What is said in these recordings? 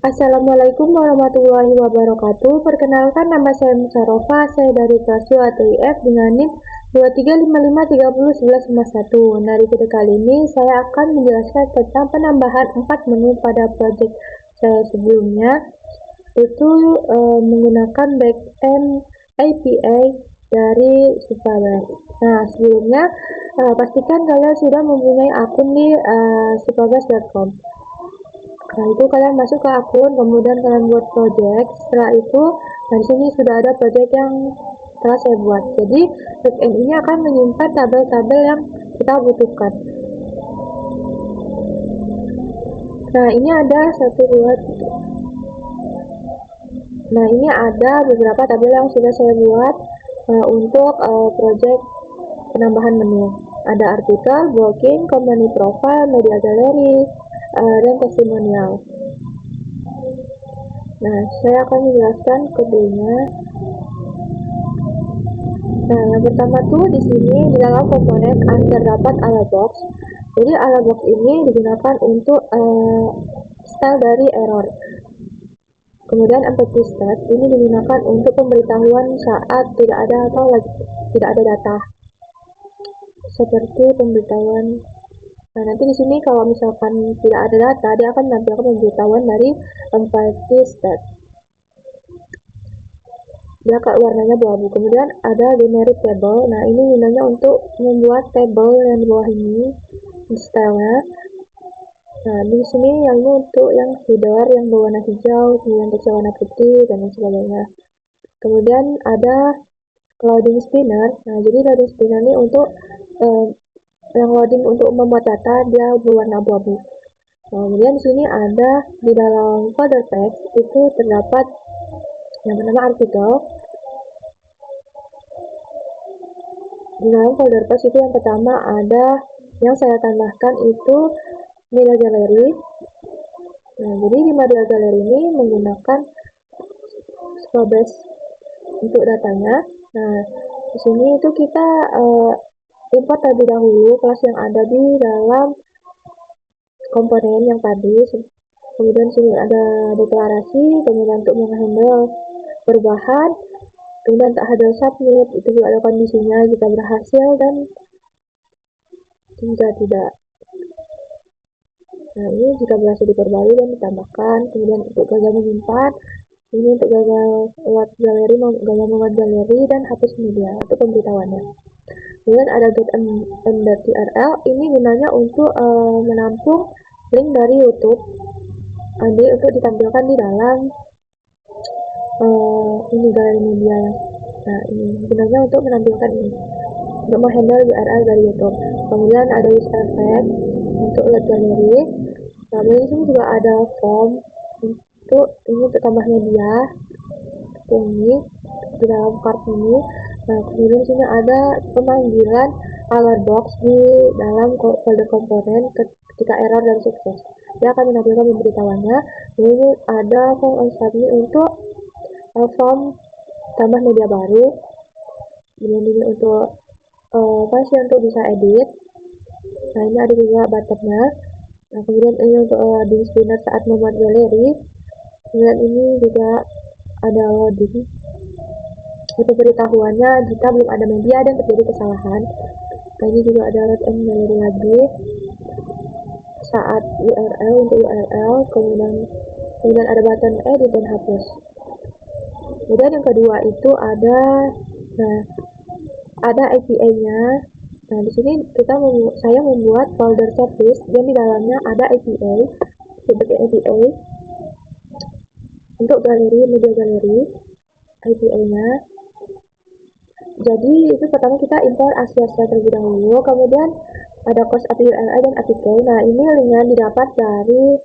Assalamualaikum warahmatullahi wabarakatuh. Perkenalkan, nama saya Musyarofa. Saya dari kelas 2 ATIF dengan NIM 2355301151. Nah, di video kali ini saya akan menjelaskan tentang penambahan 4 menu pada project saya sebelumnya, itu menggunakan backend API dari Supabase. Nah, sebelumnya pastikan kalian sudah mempunyai akun di supabase.com. Nah, itu kalian masuk ke akun, kemudian kalian buat project. Setelah itu, di sini sudah ada project yang telah saya buat. Jadi, backend ini akan menyimpan tabel-tabel yang kita butuhkan. Nah, ini ada beberapa tabel yang sudah saya buat untuk project penambahan menu. Ada artikel, blocking, company profile, media gallery, dan testimonial. Nah, saya akan menjelaskan keduanya. Nah, yang pertama tuh di sini di dalam komponen terdapat ala box. Jadi ala box ini digunakan untuk style dari error. Kemudian empty state ini digunakan untuk pemberitahuan saat tidak ada data. Seperti pemberitahuan. Nah, nanti di sini kalau misalkan tidak ada data, dia akan menampilkan pemberitahuan dari empty state. Dia warnanya abu-abu. Kemudian ada generic table. Nah, ini gunanya untuk membuat table yang di bawah ini style-nya. Nah, di sini yang ini untuk yang header yang berwarna hijau, kemudian teksnya warna putih dan lain sebagainya. Kemudian ada loading spinner. Nah, jadi loading spinner ini untuk yang loading untuk membuat data, dia berwarna abu-abu. Kemudian di sini ada di dalam folder text itu terdapat yang bernama artikel. Di dalam folder text itu yang pertama ada yang saya tambahkan itu media gallery. Nah, jadi di media gallery ini menggunakan Supabase untuk datanya. Nah, di sini itu kita import terlebih dahulu kelas yang ada di dalam komponen yang tadi. Kemudian sini ada deklarasi, kemudian untuk menghandle perubahan, kemudian tak ada submit, itu juga ada kondisinya jika berhasil dan jika tidak. Nah, ini jika berhasil diperbarui dan ditambahkan. Kemudian untuk gagal menyimpan, ini untuk gagal membuat galeri dan hapus media untuk pemberitahuannya. Kemudian ada get m.url, ini gunanya untuk menampung link dari YouTube untuk ditampilkan di dalam ini galeri media. Nah, ini gunanya untuk menampilkan ini, untuk menghandle URL dari YouTube. Kemudian ada use effect untuk lihat galeri. Nah, di sini juga ada form untuk tambah media ini di dalam card ini. Nah, kemudian di sini ada pemanggilan alert box di dalam folder komponen ketika error dan sukses. Dia akan menampilkan pemberitahuannya. Ini ada form submit untuk form tambah media baru. Kemudian ini untuk untuk bisa edit. Nah, ini ada juga buttonnya. Nah, kemudian ini untuk loading spinner saat membuat galeri. Kemudian ini juga ada loading. Itu pemberitahuannya jika belum ada media dan terjadi kesalahan. Nah, ini juga ada load and galeri lagi saat URL untuk URL. Kemudian ada button edit dan hapus. Kemudian yang kedua itu ada API-nya. Nah, di sini saya membuat folder service dan di dalamnya ada API untuk galeri, media galeri, API-nya. Jadi itu pertama kita import ASIA terlebih dahulu, kemudian ada cost API URL dan API. Nah, ini linknya didapat dari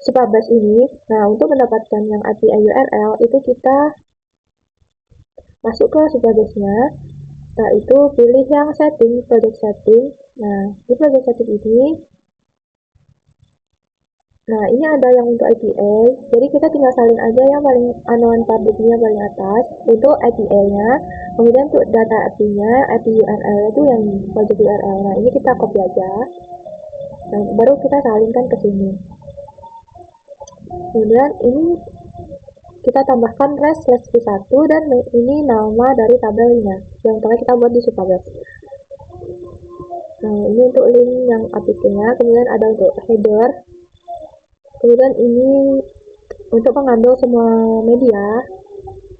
Supabase ini. Nah, untuk mendapatkan yang API URL itu kita masuk ke Supabase-nya. Nah, itu pilih yang setting, project setting. Nah, di project setting ini, nah ini ada yang untuk API. Jadi kita tinggal salin aja yang paling anuan publiknya paling atas untuk API-nya. Kemudian untuk data API-nya, API URL itu yang project URL. Nah, ini kita copy aja. Nah, baru kita salinkan ke sini. Kemudian ini kita tambahkan res/v1 dan ini nama dari tabelnya yang telah kita buat di Supabase. Nah, ini untuk link yang aplikasinya. Kemudian ada untuk header. Kemudian ini untuk mengambil semua media,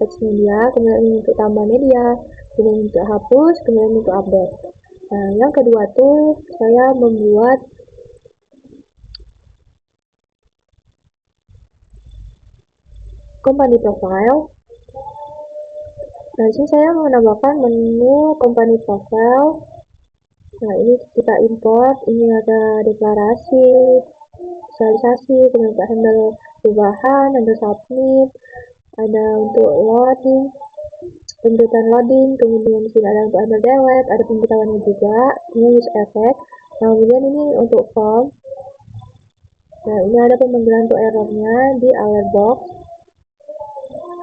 teks media. Kemudian ini untuk tambah media. Kemudian untuk hapus. Kemudian untuk update. Nah, yang kedua tuh saya membuat company profile. Nah, sini saya menambahkan menu company profile. Nah, ini kita import. Ini ada deklarasi, visualisasi, kemudian kita handle perubahan, handle submit, ada untuk loading, pemberitahuan loading, kemudian di sini ada untuk handle delete, ada pemberitahuannya juga, ini use effect. Nah, kemudian ini untuk form. Nah, ini ada pemanggilan untuk errornya di alert box.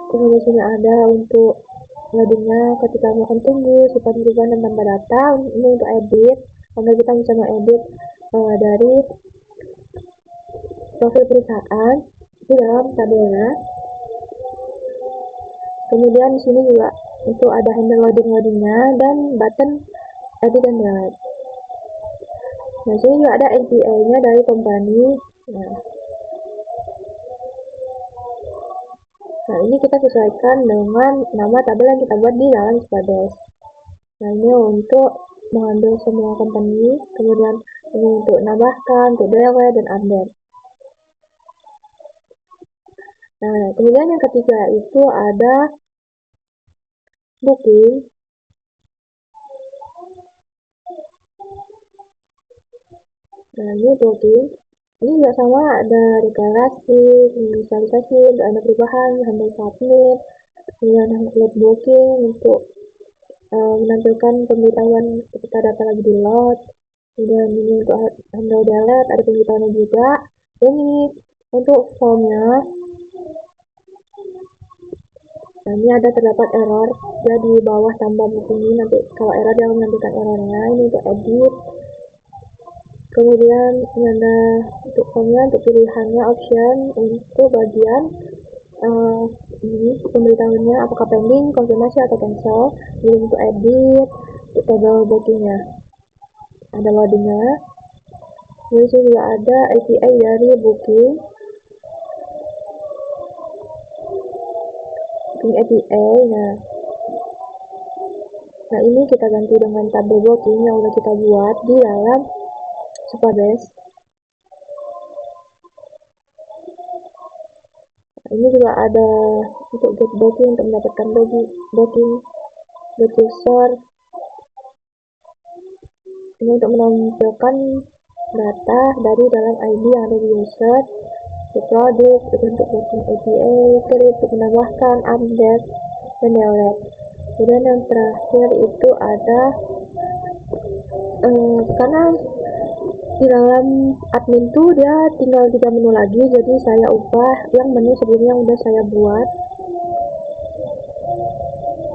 Kemudian di sini ada untuk loadingnya ketika melakukan tunggu, sifat perubahan dan tambah data. Ini untuk edit, agar kita bisa mengedit dari profil perusahaan di dalam tabelnya. Kemudian di sini juga untuk ada handle loadingnya dan button edit dan delete. Nah, sini juga ada API-nya dari company. Nah, ini kita sesuaikan dengan nama tabel yang kita buat di dalam Supabase. Nah, ini untuk mengambil semua company, kemudian ini untuk nambahkan, untuk delete dan update. Nah, kemudian yang ketiga itu ada booking. Nah, ini booking. Ini juga sama, ada deklarasi, visualisasi, untuk ada perubahan, handle submit, kemudian handle booking untuk menampilkan pemberitahuan ketika data lagi di load. Kemudian ini untuk handle delete, ada pemberitahuannya juga. Dan ini untuk formnya. Nah, ini ada terdapat error, dia di bawah tambah booking ini, nanti kalau error dia menampilkan errornya. Ini untuk edit. Kemudian ini ada untuk formnya, untuk pilihannya option untuk bagian ini pemberitahuannya apakah pending, konfirmasi atau cancel. Ini untuk edit, untuk table bookingnya ada loadingnya. Di sini juga ada API dari booking API. Nah, ini kita ganti dengan tabel booking yang udah kita buat di dalam Supabase. Ini juga ada untuk get booking, untuk mendapatkan booking get user. Ini untuk menampilkan data dari dalam ID yang ada di user, di produk, untuk booking API, create untuk menambahkan, update, dan delete. Kemudian yang terakhir itu ada karena di dalam admin tuh dia tinggal 3 menu lagi, jadi saya ubah yang menu sebelumnya yang udah saya buat.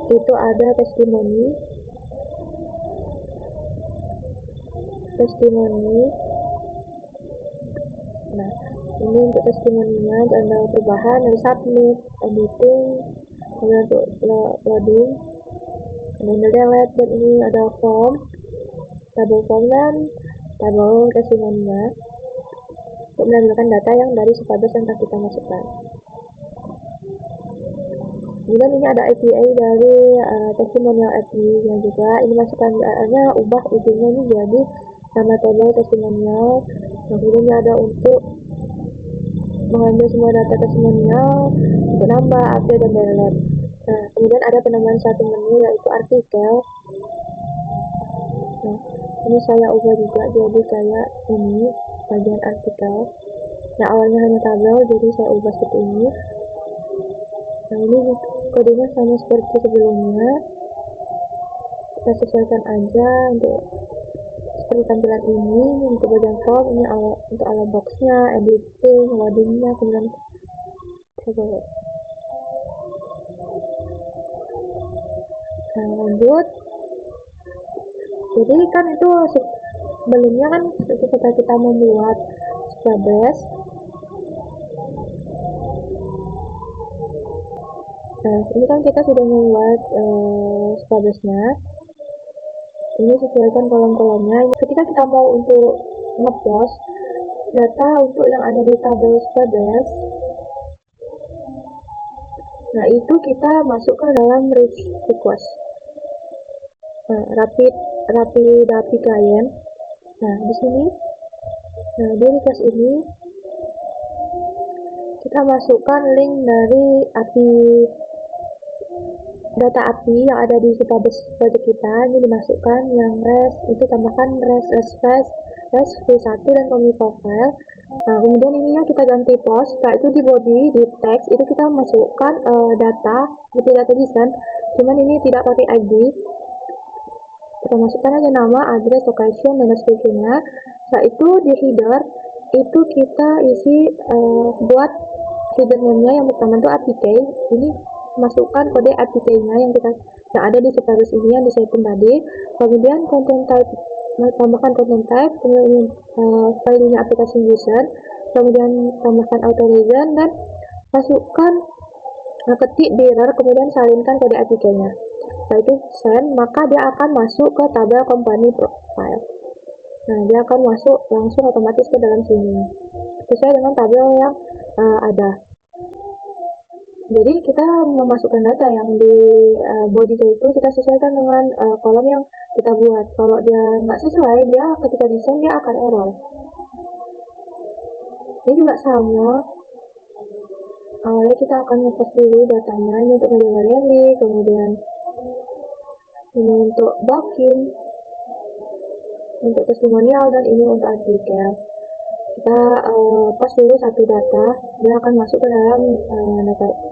Itu ada testimoni. Nah, ini untuk testimoninya, ada perubahan, ada submit, editing, kemudian untuk loading, kemudian delete, dan ini ada form, tabel form dan tabel testimoninya untuk menampilkan data yang dari Supabase yang telah kita masukkan. Kemudian ini ada API dari testimonial API yang juga ini masukkan ubah ujungnya ini jadi nama tabel testimonial. Nah, kemudian ini ada untuk mengambil semua data testimonial, untuk nambah, update, dan delete. Nah, kemudian ada penambahan satu menu yaitu artikel. Nah, ini saya ubah juga jadi kayak ini bagian artikel. Nah, awalnya hanya tabel, jadi saya ubah seperti ini. Nah, ini kodenya sama seperti sebelumnya, kita sesuaikan aja untuk seperti tampilan ini. Untuk bagian form ini untuk alert boxnya, editing, loadingnya, kemudian coba. Nah, lanjut. Jadi kan itu sebelumnya kan ketika kita membuat Supabase, Nah, ini kan kita sudah membuat database-nya. Ini sesuaikan kolom-kolomnya. Ketika kita mau untuk ngepost data untuk yang ada di tabel database, nah itu kita masukkan dalam request. Nah, rapid API client. Nah, di sini, nah di request ini kita masukkan link dari data API yang ada di database project kita. Ini dimasukkan yang REST, itu tambahkan REST v1 dan commit profile. Nah, kemudian ininya kita ganti post. Setelah itu di body, di text itu kita masukkan data seperti data design, cuman ini tidak pakai ID. Kita masukkan aja nama, address, location, dan sebagainya. Setelah itu di header itu kita isi buat header name-nya yang pertama itu APK. Ini masukkan kode APK-nya yang ada di database ini yang disetting tadi. Kemudian content type, tambahkan content type, kemudian filenya application user, kemudian tambahkan authorizer dan masukkan ketik bearer, kemudian salinkan kode APK-nya. Setelah itu send, maka dia akan masuk ke tabel company profile. Nah, dia akan masuk langsung otomatis ke dalam sini sesuai dengan tabel yang ada. Jadi kita memasukkan data yang di body itu kita sesuaikan dengan kolom yang kita buat. Kalau dia nggak sesuai, dia ketika desain dia akan error. Ini juga sama. Awalnya kita akan ngepost dulu datanya, ini untuk media galeri, kemudian ini untuk booking, untuk testimonial, dan ini untuk artikel. Kita post dulu satu data, dia akan masuk ke dalam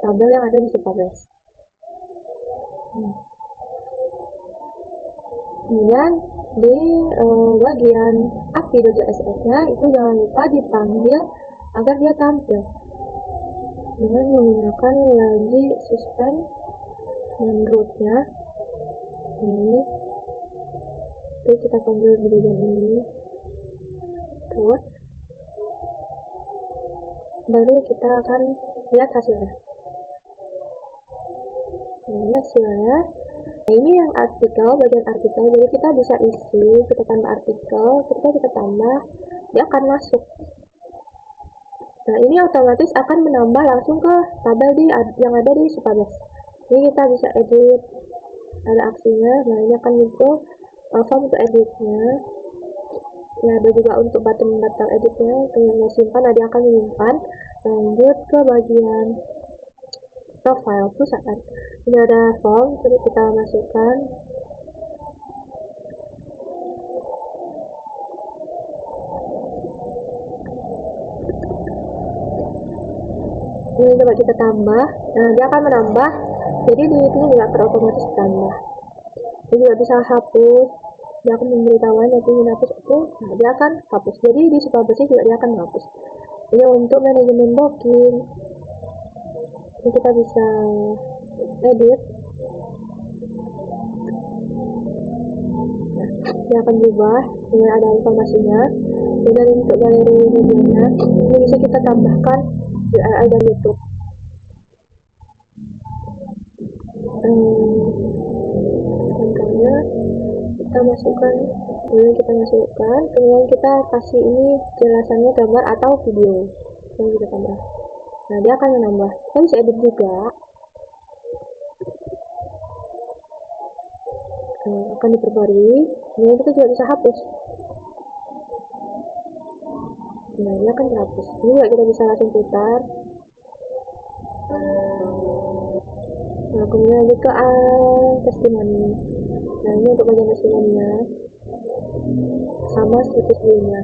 tabel yang ada di database. Kemudian di bagian API.csv-nya itu jangan lupa dipanggil agar dia tampil dengan menggunakan lagi suspend dan root-nya. Ini terus kita panggil di bagian ini, terus baru kita akan lihat hasilnya. Ini hasilnya. Nah, ini yang artikel, bagian artikel. Jadi kita bisa isi, kita tambah artikel, ketika kita tambah, dia akan masuk. Nah, ini otomatis akan menambah langsung ke tabel yang ada di database. Ini kita bisa edit, ada aksinya. Nah, ini akan muncul form untuk editnya. Ya, ada juga untuk button editnya. Kemudian simpan, nah dia akan menyimpan. Lanjut ke bagian profile pusat. Ini ada form, jadi kita masukkan. Ini coba kita tambah. Nah, dia akan menambah. Jadi di sini juga otomatis tambah. Dia juga bisa hapus. Dia akan memberitahuan yang ingin hapus itu. Nah, dia akan hapus. Jadi di database juga dia akan hapus. Ini untuk manajemen booking. Ini kita bisa edit. Nah, dia akan berubah dengan ada informasinya. Dan untuk galeri medianya, ini bisa kita tambahkan URL dan YouTube. Contohnya kita masukkan, kemudian kita kasih ini jelasannya gambar atau video yang kita tambah. Nah, dia akan menambah. Kita bisa edit juga. Akan diperbarui. Kemudian kita juga bisa hapus. Nah, dia akan terhapus. Ini juga kita bisa langsung putar. Nah, kemudian lanjut ke testimoni. Nah, ini untuk bagian testimoninya sama seperti sebelumnya.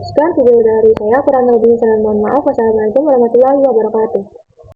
Sekian video dari saya, kurang lebihnya saya mohon maaf. Wassalamualaikum warahmatullahi wabarakatuh.